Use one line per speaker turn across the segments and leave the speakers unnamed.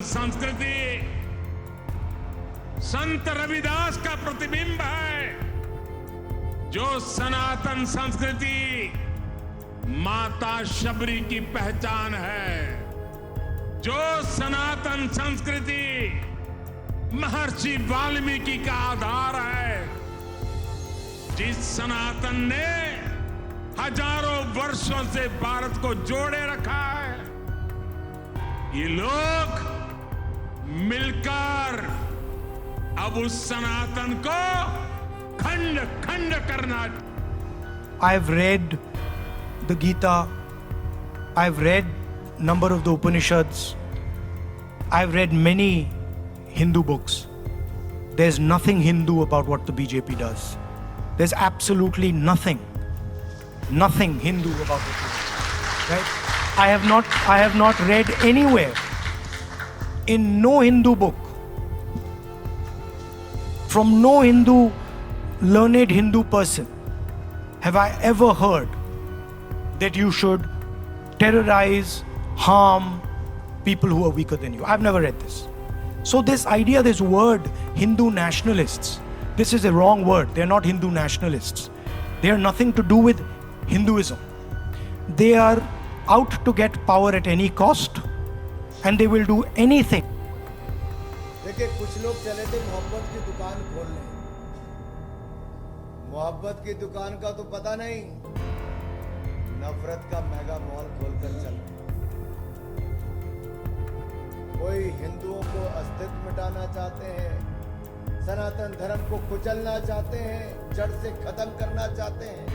संस्कृति संत रविदास का प्रतिबिंब है। जो सनातन संस्कृति माता शबरी की पहचान है, जो सनातन संस्कृति महर्षि वाल्मीकि का आधार है, जिस सनातन ने हजारों वर्षों से भारत को जोड़े रखा है, ये लोग मिलकर अब उस सनातन को खंड खंड करना।
I've read the Gita, I've read number of the Upanishads, I've read many Hindu books. There's nothing Hindu about what the BJP does. There's absolutely nothing Hindu about it. Right? I have not read anywhere in no Hindu book, from no learned Hindu person, have I ever heard that you should terrorize, harm people who are weaker than you. I've never read this. So this idea, this word Hindu nationalists, this is a wrong word. They're not Hindu nationalists. They are nothing to do with Hinduism. They are out to get power at any cost, and they will do anything.
देखिए, कुछ लोग चले थे मोहब्बत की दुकान खोलने। मोहब्बत की दुकान का तो पता नहीं, नफरत का मेगा मॉल खोलकर चल रहे। कोई हिंदुओं को अस्तित्व मिटाना चाहते हैं, सनातन धर्म को कुचलना चाहते हैं, जड़ से खत्म करना चाहते हैं,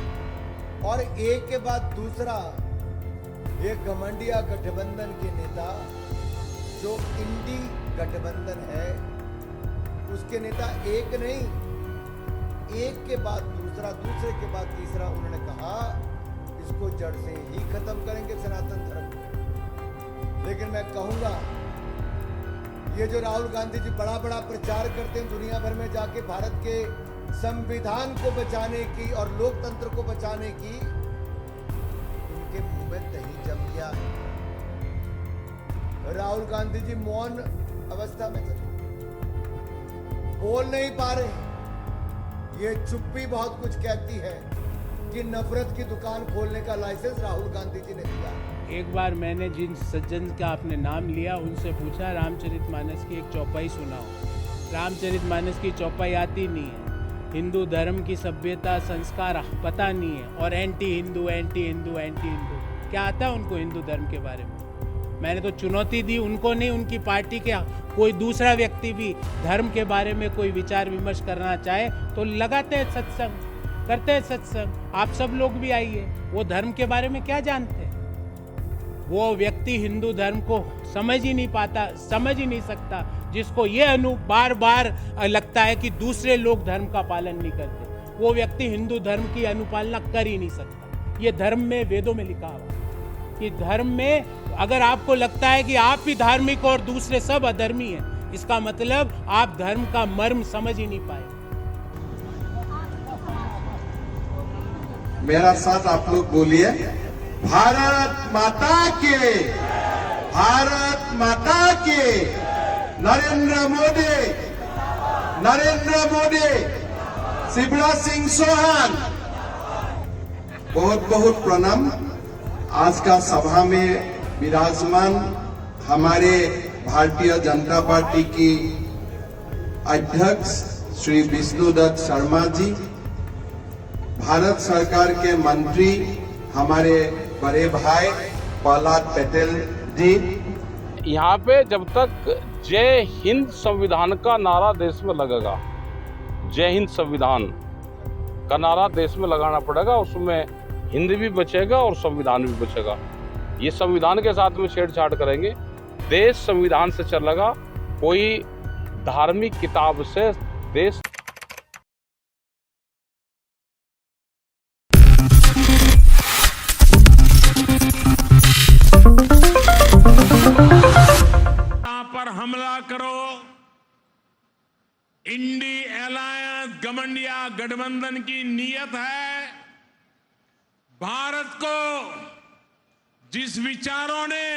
और एक के बाद दूसरा एक घमंडिया गठबंधन के नेता जो इंडी गठबंधन है, उसके नेता एक नहीं, एक के बाद दूसरा, दूसरे के बाद तीसरा, उन्होंने कहा इसको जड़ से ही खत्म करेंगे सनातन धर्म को। लेकिन मैं कहूंगा, ये जो राहुल गांधी जी बड़ा बड़ा प्रचार करते हैं दुनिया भर में जाके भारत के संविधान को बचाने की और लोकतंत्र को बचाने की, उनके मुंह में दही जम गया है। राहुल गांधी जी मौन अवस्था में चले, बोल नहीं पा रहे। ये चुप्पी बहुत कुछ कहती है कि नफरत की दुकान खोलने का लाइसेंस राहुल गांधी जी ने दिया।
एक बार मैंने जिन सज्जन का आपने नाम लिया उनसे पूछा, रामचरितमानस की एक चौपाई सुनाओ। रामचरितमानस की चौपाई आती नहीं है। हिंदू धर्म की सभ्यता संस्कार पता नहीं है, और anti Hindu anti Hindu anti Hindu क्या आता है उनको हिंदू धर्म के बारे में? मैंने तो चुनौती दी उनको नहीं, उनकी पार्टी के कोई दूसरा व्यक्ति भी धर्म के बारे में कोई विचार विमर्श करना चाहे तो लगाते हैं सत्संग, करते हैं सत्संग। आप सब लोग भी आइए। वो धर्म के बारे में क्या जानते हैं? वो व्यक्ति हिंदू धर्म को समझ ही नहीं पाता, समझ ही नहीं सकता, जिसको ये बार बार लगता है कि दूसरे लोग धर्म का पालन नहीं करते। वो व्यक्ति हिंदू धर्म की अनुपालना कर ही नहीं सकता। ये धर्म में, वेदों में लिखा हुआ कि धर्म में अगर आपको लगता है कि आप ही धार्मिक और दूसरे सब अधर्मी हैं, इसका मतलब आप धर्म का मर्म समझ ही नहीं पाए।
मेरा साथ आप लोग बोलिए, भारत माता के, भारत माता के, नरेंद्र मोदी, शिवराज सिंह चौहान। बहुत बहुत प्रणाम। आज का सभा में विराजमान हमारे भारतीय जनता पार्टी की अध्यक्ष श्री विष्णुदत्त शर्मा जी, भारत सरकार के मंत्री हमारे बड़े भाई प्रहलाद पटेल जी।
यहाँ पे जब तक जय हिंद संविधान का नारा देश में लगेगा, जय हिंद संविधान का नारा देश में लगाना पड़ेगा, उसमें हिंदी भी बचेगा और संविधान भी बचेगा। ये संविधान के साथ में छेड़छाड़ करेंगे, देश संविधान से चलेगा, कोई धार्मिक किताब से देश।
पर हमला करो, इंडी अलायंस घमंडिया गठबंधन की नीयत है भारत को जिस विचारों ने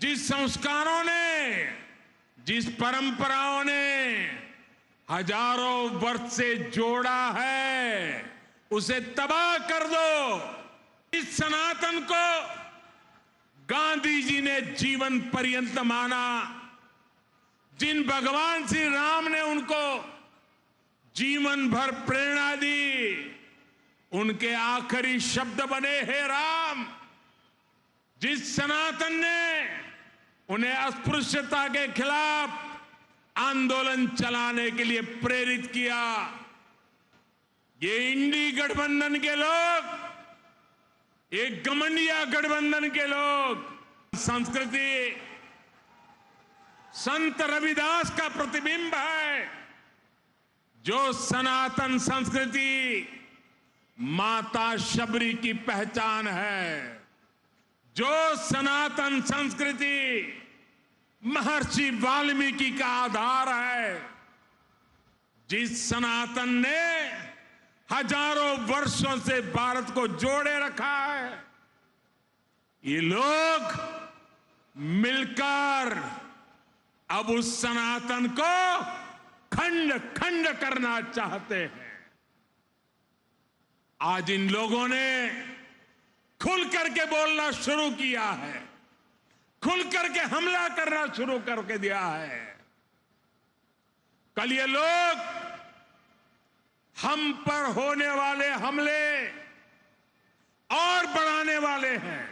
जिस संस्कारों ने, जिस परंपराओं ने हजारों वर्ष से जोड़ा है, उसे तबाह कर दो। इस सनातन को गांधी जी ने जीवन पर्यंत माना, जिन भगवान श्री राम ने उनको जीवन भर प्रेरणा दी, उनके आखिरी शब्द बने, हे राम। जिस सनातन ने उन्हें अस्पृश्यता के खिलाफ आंदोलन चलाने के लिए प्रेरित किया, ये इंडी गठबंधन के लोग, ये गमंडिया गठबंधन के लोग, संस्कृति संत रविदास का प्रतिबिंब है। जो सनातन संस्कृति माता शबरी की पहचान है, जो सनातन संस्कृति महर्षि वाल्मीकि का आधार है, जिस सनातन ने हजारों वर्षों से भारत को जोड़े रखा है, ये लोग मिलकर अब उस सनातन को खंड खंड करना चाहते हैं। आज इन लोगों ने खुल करके बोलना शुरू किया है, खुल करके हमला करना शुरू करके दिया है। कल ये लोग हम पर होने वाले हमले और बढ़ाने वाले हैं।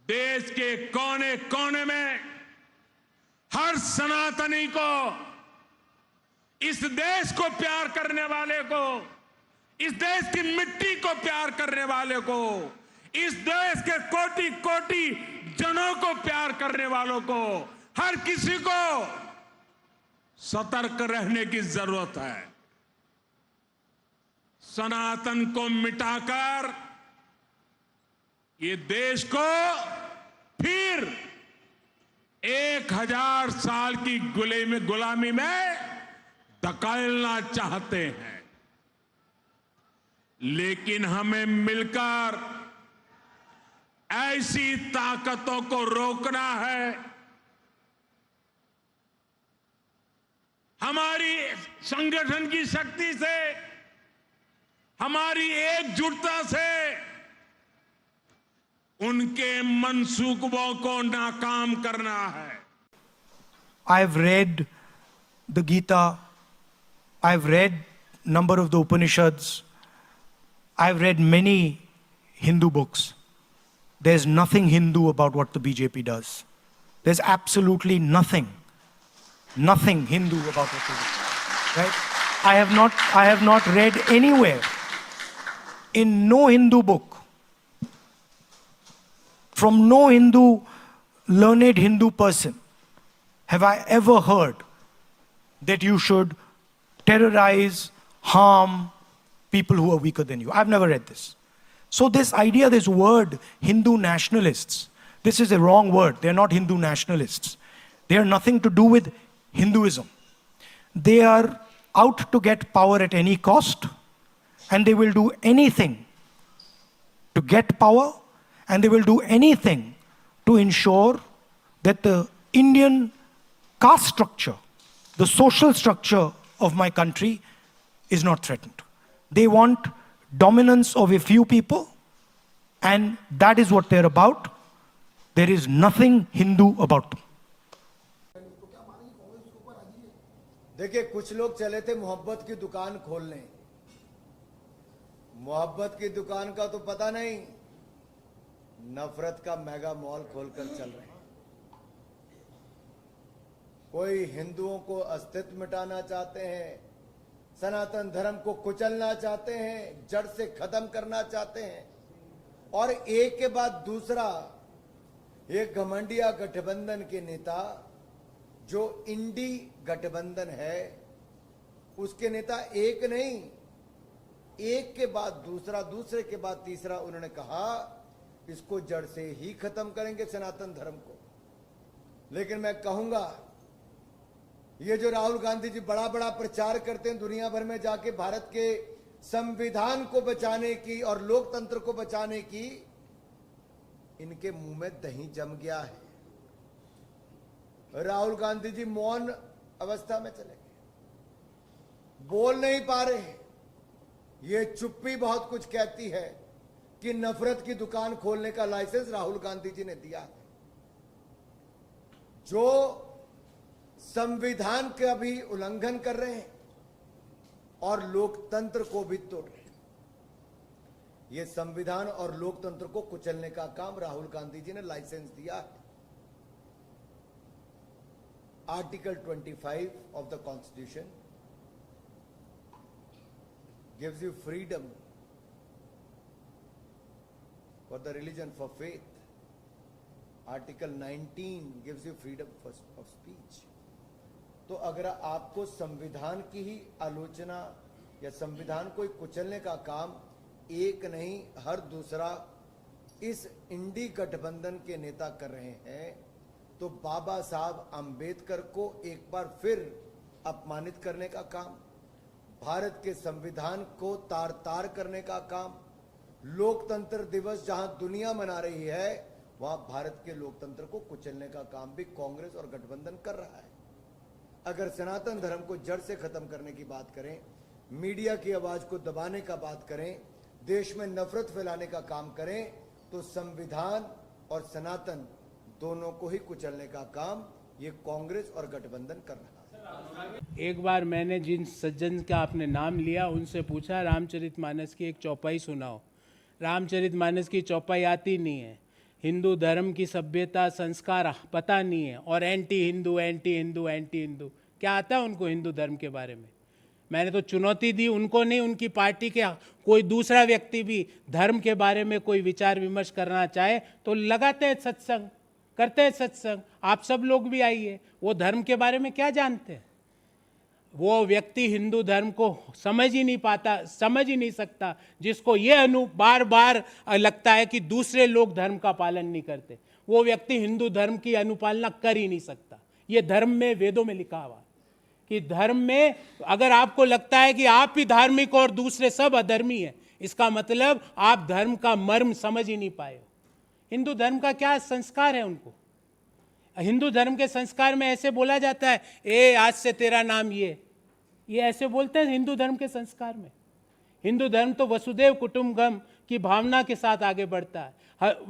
देश के कोने कोने में हर सनातनी को, इस देश को प्यार करने वाले को, इस देश की मिट्टी को प्यार करने वाले को, इस देश के कोटि कोटि जनों को प्यार करने वालों को, हर किसी को सतर्क रहने की जरूरत है। सनातन को मिटाकर ये देश को फिर 1000 साल की गुलामी में धकेलना चाहते हैं। लेकिन हमें मिलकर ऐसी ताकतों को रोकना है। हमारी संगठन की शक्ति से, हमारी एकजुटता से उनके मंसूबों को नाकाम करना है।
I've read the Gita, I've read number of the Upanishads, I've read many Hindu books. There's nothing Hindu about what the BJP does. There's absolutely nothing Hindu about what they do. Right? I have not read anywhere, in no Hindu book, from no learned Hindu person, have I ever heard that you should terrorize, harm people who are weaker than you. I've never read this. So this idea, this word, Hindu nationalists, this is a wrong word. They're not Hindu nationalists. They are nothing to do with Hinduism. They are out to get power at any cost, and they will do anything to get power, and they will do anything to ensure that the Indian caste structure, the social structure of my country is not threatened. They want dominance of a few people, and that is what they're about. There is nothing Hindu about them.
देखिए, कुछ लोग चले थे मोहब्बत की दुकान खोलने। मोहब्बत की दुकान का तो पता नहीं, नफरत का मेगा मॉल खोलकर चल रहे हैं। कोई हिंदुओं को अस्तित्व मिटाना चाहते हैं, सनातन धर्म को कुचलना चाहते हैं, जड़ से खत्म करना चाहते हैं, और एक के बाद दूसरा एक घमंडिया गठबंधन के नेता, जो इंडी गठबंधन है, उसके नेता एक नहीं, एक के बाद दूसरा, दूसरे के बाद तीसरा, उन्होंने कहा इसको जड़ से ही खत्म करेंगे सनातन धर्म को। लेकिन मैं कहूंगा, ये जो राहुल गांधी जी बड़ा बड़ा प्रचार करते हैं दुनिया भर में जाके भारत के संविधान को बचाने की और लोकतंत्र को बचाने की, इनके मुंह में दही जम गया है। राहुल गांधी जी मौन अवस्था में चले गए, बोल नहीं पा रहे हैं। ये चुप्पी बहुत कुछ कहती है कि नफरत की दुकान खोलने का लाइसेंस राहुल गांधी जी ने दिया है, जो संविधान का भी उल्लंघन कर रहे हैं और लोकतंत्र को भी तोड़ रहे हैं। ये संविधान और लोकतंत्र को कुचलने का काम राहुल गांधी जी ने लाइसेंस दिया है। Article 25 of the Constitution gives you freedom for the religion, for faith. Article 19 gives you freedom of speech. तो अगर आपको संविधान की ही आलोचना या संविधान को कुचलने का काम एक नहीं हर दूसरा इस इंडी गठबंधन के नेता कर रहे हैं, तो बाबा साहब अंबेडकर को एक बार फिर अपमानित करने का काम, भारत के संविधान को तार तार करने का काम, लोकतंत्र दिवस जहां दुनिया मना रही है वहां भारत के लोकतंत्र को कुचलने का काम भी कांग्रेस और गठबंधन कर रहा है। अगर सनातन धर्म को जड़ से खत्म करने की बात करें, मीडिया की आवाज को दबाने का बात करें, देश में नफरत फैलाने का काम करें, तो संविधान और सनातन दोनों को ही कुचलने का काम ये कांग्रेस और गठबंधन कर रहा है।
एक बार मैंने जिन सज्जन का आपने नाम लिया उनसे पूछा रामचरितमानस की एक चौपाई सुनाओ। रामचरितमानस की चौपाई आती नहीं है, हिंदू धर्म की सभ्यता संस्कार पता नहीं है, और anti Hindu anti Hindu anti Hindu क्या आता है उनको हिंदू धर्म के बारे में। मैंने तो चुनौती दी उनको नहीं, उनकी पार्टी के कोई दूसरा व्यक्ति भी धर्म के बारे में कोई विचार विमर्श करना चाहे तो लगाते हैं सत्संग, करते हैं सत्संग। आप सब लोग भी आइए, वो धर्म के बारे में क्या जानते हैं? वो व्यक्ति हिंदू धर्म को समझ ही नहीं पाता, समझ ही नहीं सकता, जिसको ये बार बार लगता है कि दूसरे लोग धर्म का पालन नहीं करते, वो व्यक्ति हिंदू धर्म की अनुपालना कर ही नहीं सकता। ये धर्म में, वेदों में लिखा हुआ कि धर्म में अगर आपको लगता है कि आप ही धार्मिक और दूसरे सब अधर्मी हैं, इसका मतलब आप धर्म का मर्म समझ ही नहीं पाए हो। हिंदू धर्म का क्या संस्कार है उनको? हिंदू धर्म के संस्कार में ऐसे बोला जाता है, ए आज से तेरा नाम ये ऐसे बोलते हैं हिंदू धर्म के संस्कार में। हिंदू धर्म तो वसुदेव कुटुंबकम की भावना के साथ आगे बढ़ता है।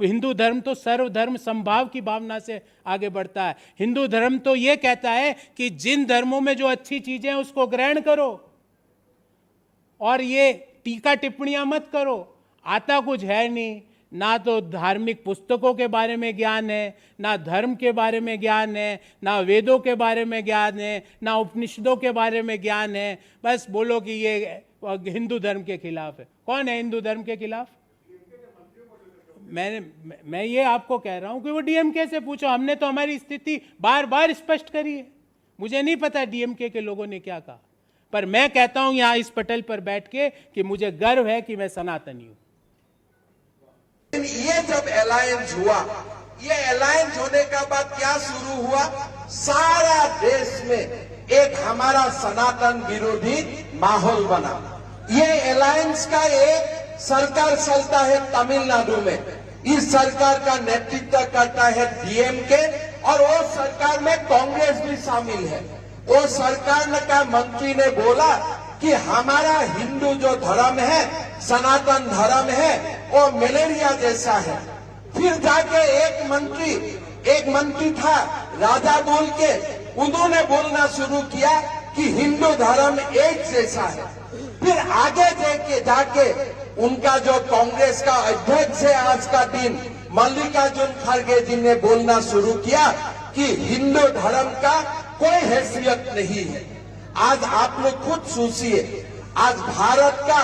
हिंदू धर्म तो सर्वधर्म संभाव की भावना से आगे बढ़ता है। हिंदू धर्म तो ये कहता है कि जिन धर्मों में जो अच्छी चीजें हैं उसको ग्रहण करो और ये टीका टिप्पणियां मत करो। आता कुछ है नहीं, ना तो धार्मिक पुस्तकों के बारे में ज्ञान है, ना धर्म के बारे में ज्ञान है, ना वेदों के बारे में ज्ञान है, ना उपनिषदों के बारे में ज्ञान है। बस बोलो कि ये हिंदू धर्म के खिलाफ है। कौन है हिंदू धर्म के खिलाफ? मैं ये आपको कह रहा हूं कि वो डीएमके से पूछो। हमने तो हमारी स्थिति बार बार स्पष्ट करी है। मुझे नहीं पता डीएमके के लोगों ने क्या कहा, पर मैं कहता हूं यहां इस पटल पर बैठ के कि मुझे गर्व है कि मैं सनातनी हूं।
ये जब अलायंस हुआ, ये अलायंस होने का बाद क्या शुरू हुआ? सारा देश में एक हमारा सनातन विरोधी माहौल बना। ये अलायंस का एक सरकार चलता है तमिलनाडु में। इस सरकार का नेतृत्व करता है डीएमके और वो सरकार में कांग्रेस भी शामिल है। वो सरकार का मंत्री ने बोला कि हमारा हिंदू जो धर्म है, सनातन धर्म है, वो मलेरिया जैसा है। फिर जाके एक मंत्री था राजा बोल के, उन्होंने बोलना शुरू किया कि हिंदू धर्म एड्स जैसा है। फिर आगे जाके उनका जो कांग्रेस का अध्यक्ष है आज का दिन, मल्लिकार्जुन खड़गे जी ने बोलना शुरू किया कि हिंदू धर्म का कोई हैसियत नहीं है। आज आप लोग खुद सोचिए, आज भारत का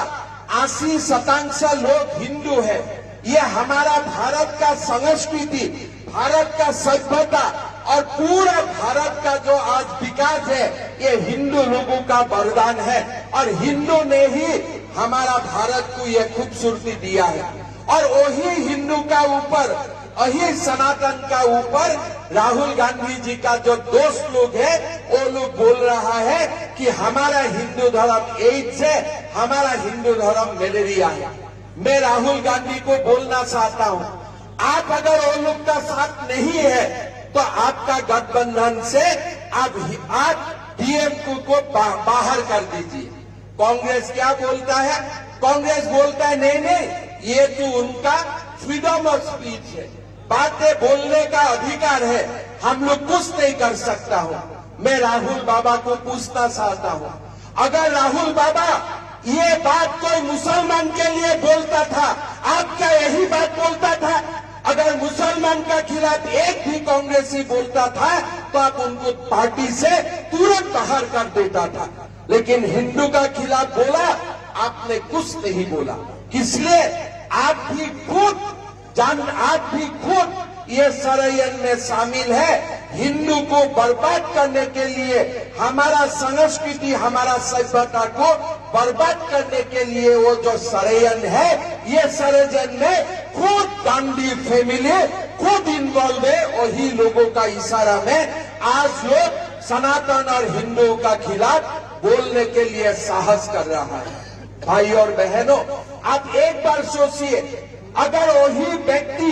80% लोग हिंदू है। ये हमारा भारत का संस्कृति, भारत का सभ्यता और पूरा भारत का जो आज विकास है, ये हिंदू लोगों का वरदान है और हिंदू ने ही हमारा भारत को ये खूबसूरती दिया है। और वही हिंदू का ऊपर, वही सनातन का ऊपर राहुल गांधी जी का जो दोस्त लोग है, वो लोग बोल रहा है कि हमारा हिंदू धर्म एड्स है, हमारा हिंदू धर्म मलेरिया है। मैं राहुल गांधी को बोलना चाहता हूं, आप अगर वो लोग का साथ नहीं है तो आपका गठबंधन से आप डीएमके को बाहर कर दीजिए। कांग्रेस क्या बोलता है? कांग्रेस बोलता है नहीं नहीं, ये तो उनका फ्रीडम ऑफ स्पीच है, बातें बोलने का अधिकार है, हम लोग कुछ नहीं कर सकता हूं। मैं राहुल बाबा को पूछना चाहता हूं, अगर राहुल बाबा ये बात कोई मुसलमान के लिए बोलता था, आप क्या यही बात बोलता था? अगर मुसलमान का खिलाफ एक भी कांग्रेसी बोलता था तो आप उनको पार्टी से तुरंत बाहर कर देता था, लेकिन हिंदू का खिलाफ बोला, आपने कुछ नहीं बोला। इसलिए आप भी खुद ये षड्यंत्र में शामिल है। हिंदू को बर्बाद करने के लिए, हमारा संस्कृति, हमारा सभ्यता को बर्बाद करने के लिए वो जो षड्यंत्र है, ये षड्यंत्र में खुद गांधी फैमिली खुद इन्वॉल्व है। वही लोगों का इशारा में आज लोग सनातन और हिंदुओं का खिलाफ बोलने के लिए साहस कर रहा है। भाई और बहनों, आप एक बार सोचिए, अगर वही व्यक्ति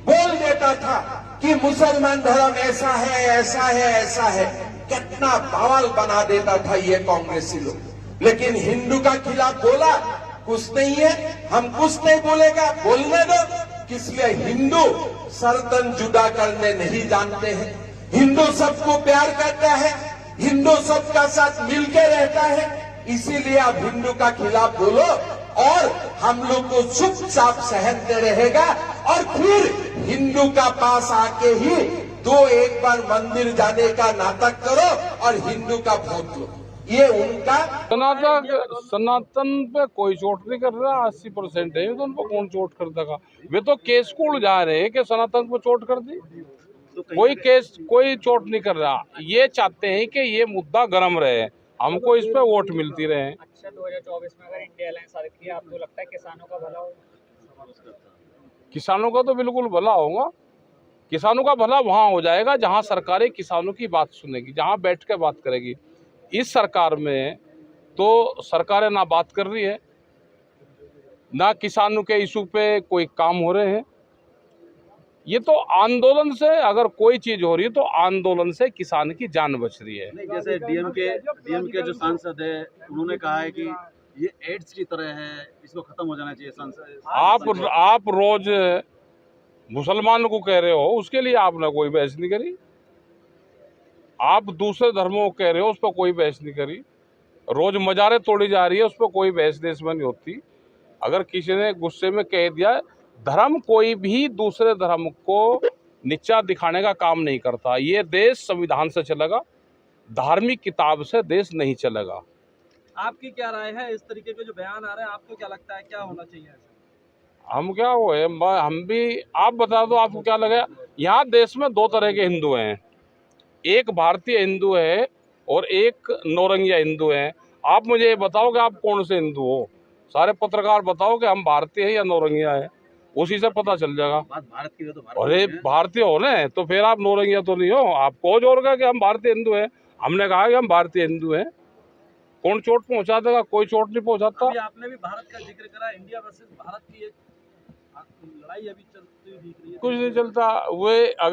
बोल देता था कि मुसलमान धर्म ऐसा है, ऐसा है, ऐसा है, कितना बवाल बना देता था ये कांग्रेसी लोग। लेकिन हिंदू का खिलाफ बोला, कुछ नहीं है, हम कुछ नहीं बोलेगा, बोलने दो। इसलिए हिंदू सर्तन जुदा करने नहीं जानते हैं। हिंदू सबको प्यार करता है, हिंदू सबका साथ मिलकर रहता है। इसीलिए आप हिंदू का खिलाफ बोलो और हम लोग को चुपचाप सहते रहेगा, और फिर हिंदू का पास आके ही एक बार मंदिर जाने का नाटक करो और हिंदू का वोट लो। ये उनका
सनातन पे कोई चोट नहीं कर रहा, 80% है तो उन पर कौन चोट कर देगा? वे तो केस को उलझा रहे हैं कि सनातन पे चोट कर दी, कोई चोट नहीं कर रहा। ये चाहते हैं कि ये मुद्दा गर्म रहे, हमको इस पे वोट मिलती रहे।
अच्छा, 2024 में अगर इंडिया अलायंस आ रही है, आपको लगता है किसानों का भला होगा?
किसानों का तो बिल्कुल भला होगा। किसानों का भला वहाँ हो जाएगा जहाँ सरकारें किसानों की बात सुनेगी, जहाँ बैठ के बात करेगी। इस सरकार में तो सरकारें ना बात कर रही है, ना किसानों के इशू पे कोई काम हो रहे हैं। ये तो आंदोलन से, अगर कोई चीज हो रही है तो आंदोलन से किसान की जान बच रही है।
नहीं, जैसे डीएमके जो सांसद है, उन्होंने कहा है कि ये एड्स की तरह है, इसको खत्म हो जाना चाहिए। सांसद
आप रोज मुसलमान को कह रहे हो, उसके लिए आपने कोई बहस नहीं करी। आप दूसरे धर्मों को कह रहे हो, उस पर कोई बहस नहीं करी। रोज मजारें तोड़ी जा रही है, उस पर कोई बहस देश में नहीं होती। अगर किसी ने गुस्से में कह दिया, धर्म कोई भी दूसरे धर्म को नीचा दिखाने का काम नहीं करता। ये देश संविधान से चलेगा, धार्मिक किताब से देश नहीं चलेगा।
आपकी क्या राय है? इस तरीके के जो बयान आ रहे हैं, आपको क्या लगता है क्या होना चाहिए?
हम क्या वो है, हम भी, आप बता दो आपको क्या लगा। यहाँ देश में दो तरह के हिंदू हैं, एक भारतीय हिंदू है और एक नौरंगिया हिंदू है। आप मुझे ये बताओ कि आप कौन से हिंदू हो? सारे पत्रकार बताओ कि हम भारतीय हैं या नौरंगिया है, उसी से पता चल जाएगा।
भारत की तो
अरे भारतीय हो ना, तो फिर आप नौरंगिया तो नहीं हो। आपको जोर का कि हम भारतीय हिंदू हैं, हमने कहा कि हम भारतीय हिंदू हैं। कौन चोट पहुंचा देगा? कोई चोट नहीं पहुंचाता।
आपने भी भारत का जिक्र करा, इंडिया वर्सेस भारत की एक लड़ाई अभी चलती दिख रही है।
कुछ नहीं चलता। वे अगर